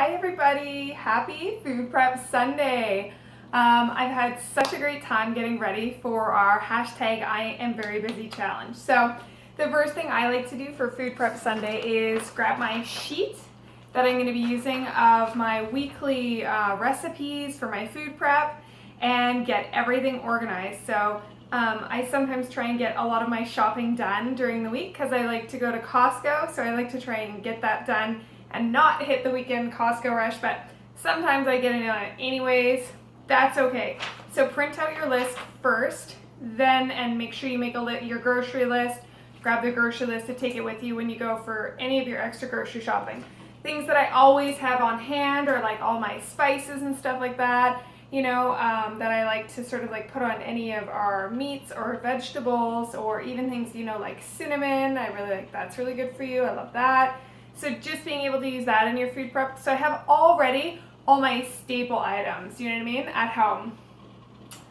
Hi everybody, happy Food Prep Sunday. I've had such a great time getting ready for our hashtag I am very busy challenge. So the first thing I like to do for Food Prep Sunday is grab my sheet that I'm going to be using of my weekly recipes for my food prep and get everything organized. So I sometimes try and get a lot of my shopping done during the week because I like to go to Costco, so I like to try and get that done and not hit the weekend Costco rush, but sometimes I get it on it anyways. That's okay. So print out your list first, then, and make sure you make your grocery list. Grab the grocery list to take it with you when you go for any of your extra grocery shopping. Things that I always have on hand are like all my spices and stuff like that, that I like to sort of like put on any of our meats or vegetables, or even things, like cinnamon. I really like that's really good for you. I love that. So just being able to use that in your food prep. So I have already all my staple items, you know what I mean, at home.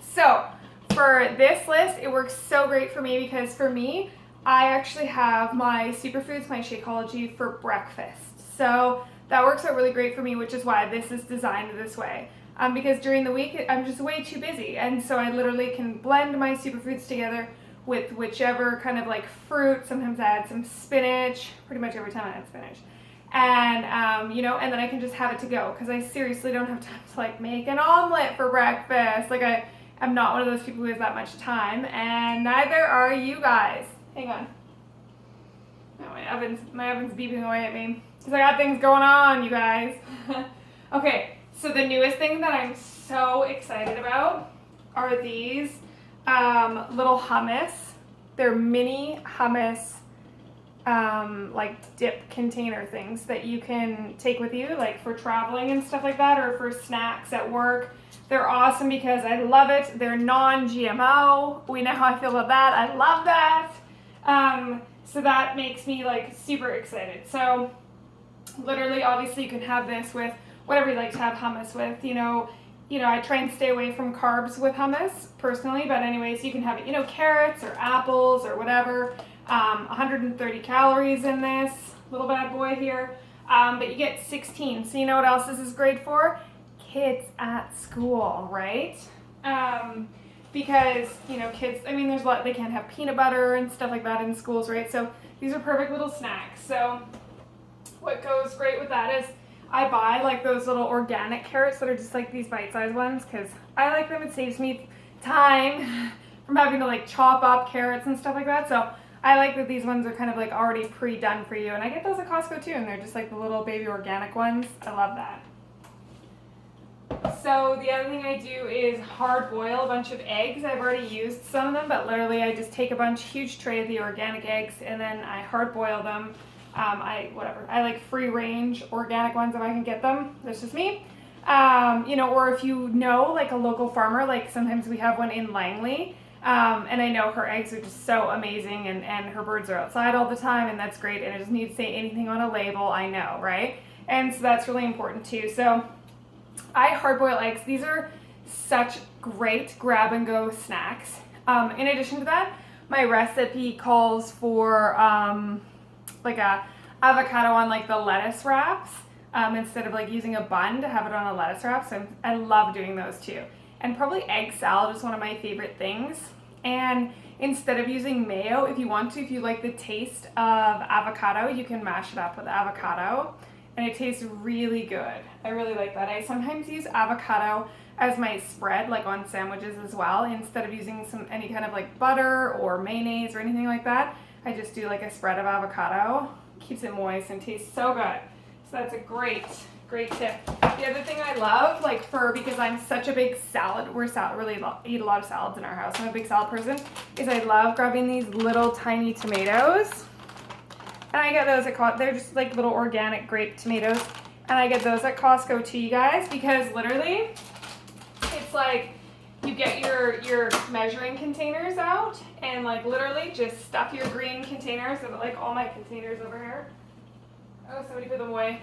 So for this list, it works so great for me because for me, I actually have my superfoods, my Shakeology for breakfast. So that works out really great for me, which is why this is designed this way. Because during the week, I'm just way too busy. And so I literally can blend my superfoods together with whichever kind of like fruit. Sometimes I add some spinach, pretty much every time I add spinach. And, and then I can just have it to go because I seriously don't have time to like make an omelet for breakfast. Like I'm not one of those people who has that much time, and neither are you guys. Hang on. No, my oven's beeping away at me because I got things going on, you guys. Okay, so the newest thing that I'm so excited about are these little hummus. They're mini hummus like dip container things that you can take with you like for traveling and stuff like that, or for snacks at work. They're awesome because I love it. They're non-GMO. We know how I feel about that. I love that. So that makes me like super excited. So literally, obviously you can have this with whatever you like to have hummus with, I try and stay away from carbs with hummus personally, but anyways, you can have it, carrots or apples or whatever. 130 calories in this little bad boy here, but you get 16. So you know what else this is great for? Kids at school, right? Because, kids, there's a lot, they can't have peanut butter and stuff like that in schools, right? So these are perfect little snacks. So what goes great with that is I buy like those little organic carrots that are just like these bite-sized ones because I like them. It saves me time from having to like chop up carrots and stuff like that. So I like that these ones are kind of like already pre-done for you. And I get those at Costco too, and they're just like the little baby organic ones. I love that. So the other thing I do is hard boil a bunch of eggs. I've already used some of them, but literally I just take a huge tray of the organic eggs and then I hard boil them. I like free range organic ones if I can get them. That's just me. Or if like a local farmer, like sometimes we have one in Langley, and I know her eggs are just so amazing, and her birds are outside all the time, and that's great, and it doesn't need to say anything on a label, I know, right? And so that's really important too. So I hard boil eggs. These are such great grab and go snacks. In addition to that, my recipe calls for like a avocado on like the lettuce wraps, instead of like using a bun to have it on a lettuce wrap. So I love doing those too. And probably egg salad is one of my favorite things. And instead of using mayo, if you like the taste of avocado, you can mash it up with avocado and it tastes really good. I really like that. I sometimes use avocado as my spread, like on sandwiches as well, instead of using any kind of like butter or mayonnaise or anything like that. I just do like a spread of avocado. Keeps it moist and tastes so good. So that's a great tip. The other thing I love, because I'm such a big really eat a lot of salads in our house. I'm a big salad person, is I love grabbing these little tiny tomatoes. And I get those at they're just like little organic grape tomatoes. And I get those at Costco too, you guys, because literally it's like you get your measuring containers out and like literally just stuff your green containers, so like all my containers over here. Oh, somebody put them away.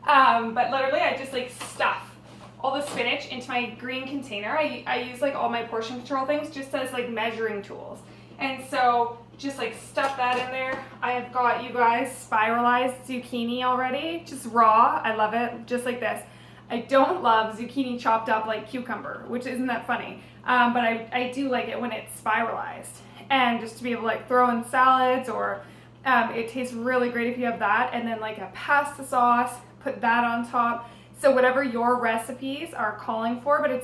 But literally I just like stuff all the spinach into my green container. I use like all my portion control things just as like measuring tools. And so just like stuff that in there. I have got, you guys, spiralized zucchini already, just raw. I love it, just like this. I don't love zucchini chopped up like cucumber, which isn't that funny, but I do like it when it's spiralized. And just to be able to like throw in salads, or it tastes really great if you have that, and then like a pasta sauce, put that on top. So whatever your recipes are calling for, but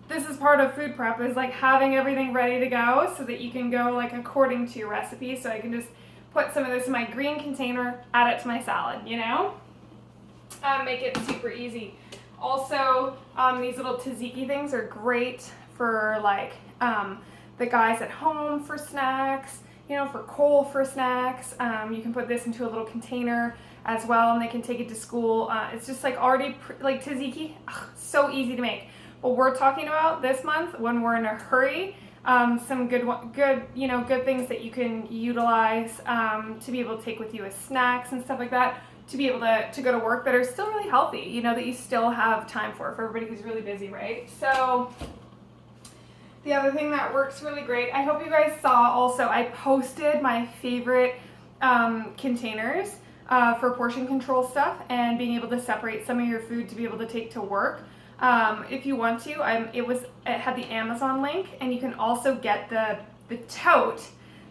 this is part of food prep, is like having everything ready to go so that you can go like according to your recipe. So I can just put some of this in my green container, add it to my salad, you know? Make it super easy. Also, these little tzatziki things are great for like the guys at home for snacks, you know, for Cole for snacks. You can put this into a little container as well, and they can take it to school. It's just like already like tzatziki, so easy to make. But we're talking about this month when we're in a hurry, some good things that you can utilize to be able to take with you as snacks and stuff like that, to be able to go to work, that are still really healthy, you know, that you still have time for everybody who's really busy, right? So the other thing that works really great, I hope you guys saw also, I posted my favorite containers for portion control stuff and being able to separate some of your food to be able to take to work. If you want to, it had the Amazon link, and you can also get the tote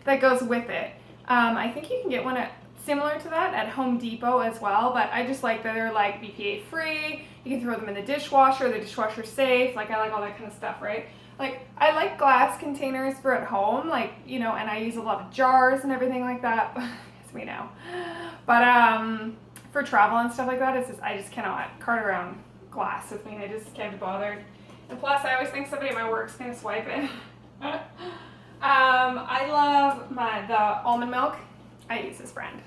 that goes with it. I think you can get one similar to that at Home Depot as well, but I just like that they're like BPA free. You can throw them in the dishwasher safe. Like, I like all that kind of stuff, right? Like, I like glass containers for at home, like, you know, and I use a lot of jars and everything like that, as we know. But for travel and stuff like that, I just cannot cart around glass with me. I just can't be bothered. And plus, I always think somebody at my work's gonna swipe it. I love the almond milk. I use this brand.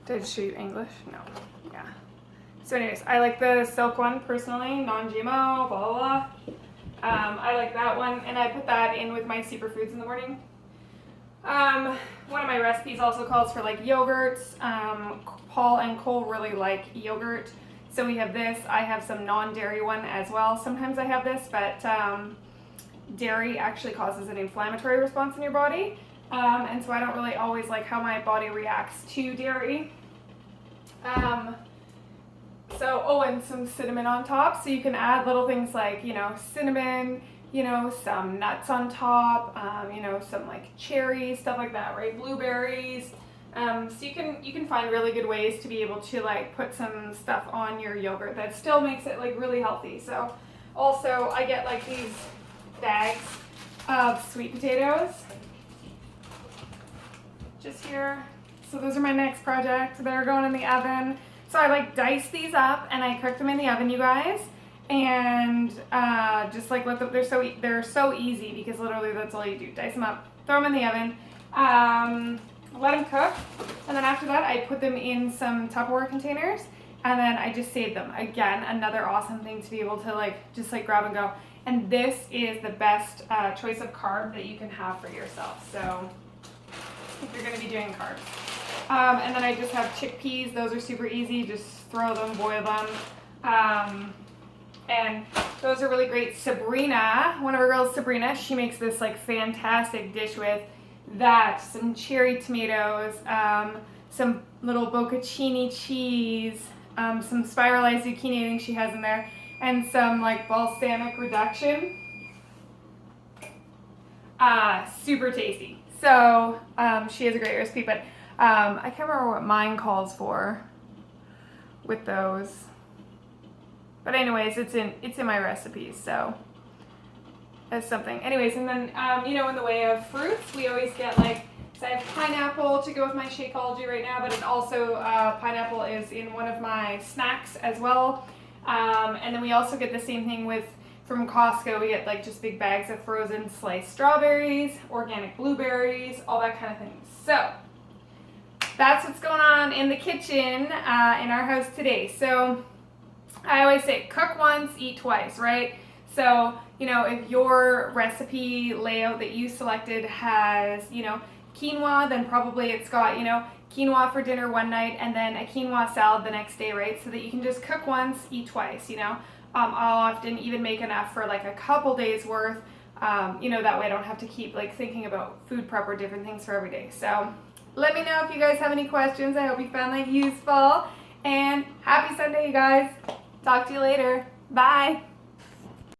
Did I just show you English? No. Yeah. So anyways, I like the Silk one personally, non-GMO, blah, blah, blah. I like that one, and I put that in with my superfoods in the morning. One of my recipes also calls for like yogurts. Paul and Cole really like yogurt. So we have this. I have some non-dairy one as well. Sometimes I have this, but dairy actually causes an inflammatory response in your body. And so I don't really always like how my body reacts to dairy. And some cinnamon on top. So you can add little things like, you know, cinnamon, you know, some nuts on top, you know, some like cherries, stuff like that, right? Blueberries. So you can find really good ways to be able to like put some stuff on your yogurt that still makes it like really healthy. So also I get like these bags of sweet potatoes just here. So those are my next project. They're going in the oven. So I like dice these up and I cook them in the oven, you guys. And just like let them, they're so easy because literally that's all you do. Dice them up, throw them in the oven. Let them cook, and then after that I put them in some Tupperware containers, and then I just save them. Again, another awesome thing to be able to like just like grab and go. And this is the best choice of carb that you can have for yourself. So if you're going to be doing carbs. And then I just have chickpeas. Those are super easy. Just throw them, boil them. And those are really great. Sabrina, one of our girls, Sabrina, she makes this like fantastic dish with that, some cherry tomatoes, some little bocconcini cheese, some spiralized zucchini I think she has in there, and some like balsamic reduction. Super tasty. So she has a great recipe, but I can't remember what mine calls for with those. But anyways, it's in my recipes, so that's something. Anyways, and then you know, in the way of fruits, we always get like, so I have pineapple to go with my Shakeology right now, but it also pineapple is in one of my snacks as well. And then we also get the same thing from Costco. We get like just big bags of frozen sliced strawberries, organic blueberries, all that kind of thing. So that's what's going on in the kitchen in our house today. So I always say cook once, eat twice, right? So, you know, if your recipe layout that you selected has, you know, quinoa, then probably it's got, you know, quinoa for dinner one night and then a quinoa salad the next day, right? So that you can just cook once, eat twice, you know. I'll often even make enough for like a couple days worth You know, that way I don't have to keep like thinking about food prep or different things for every day. So let me know if you guys have any questions. I hope you found that useful. And happy Sunday, you guys. Talk to you later. Bye.